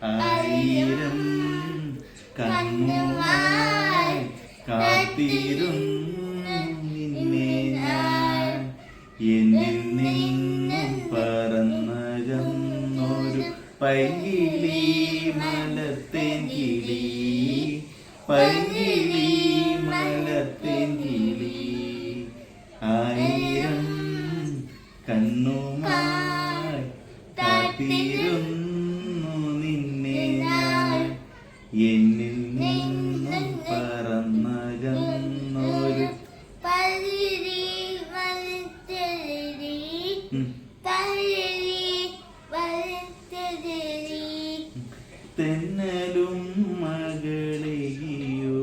ആയിരം കണ്ണുമായി കാത്തിരുന്നു നിന്നെ ഞാൻ. എന്നിൽ നിന്നും പറന്നകന്നൊരു പൈങ്കിളി മലത്തേൻ കിളി, പൈങ്കിളി മലത്തേൻ കിളി. ആയിരം കണ്ണുമായി കാത്തിരുന്നു നിന്നെ ഞാൻ. എന്നിൽ നിന്നും പറന്നകന്നൊരു തെന്നലും മകളെയോ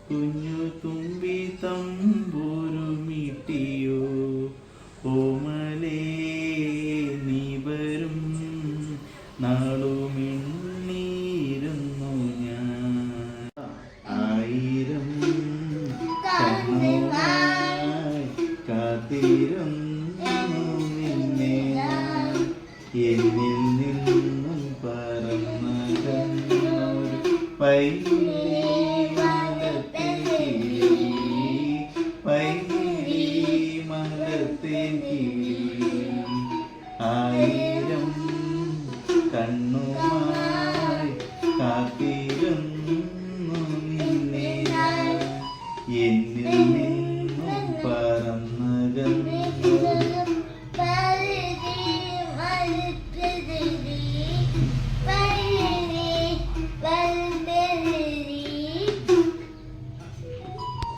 കുഞ്ഞു തുമ്പി തമ്പുരുമിട്ടിയോ. ഓമലേ നീ വരും നാളുമെണ്ണീരുന്നു ഞാൻ. ആയിരം കണ്ണുമായി കാത്തിരുന്നു നിന്നെ ഞാൻ. എന്നിൽ നിന്നും പറന്നകന്നൊരു പൈങ്കിളി മലത്തേൻ കിളി, പൈങ്കിളി മലത്തേൻ കിളി. ആയിരം കണ്ണുമായി കാത്തിരുന്നു നിന്നെ ഞാൻ. എന്നിൽ നിന്നും പറന്നകന്നു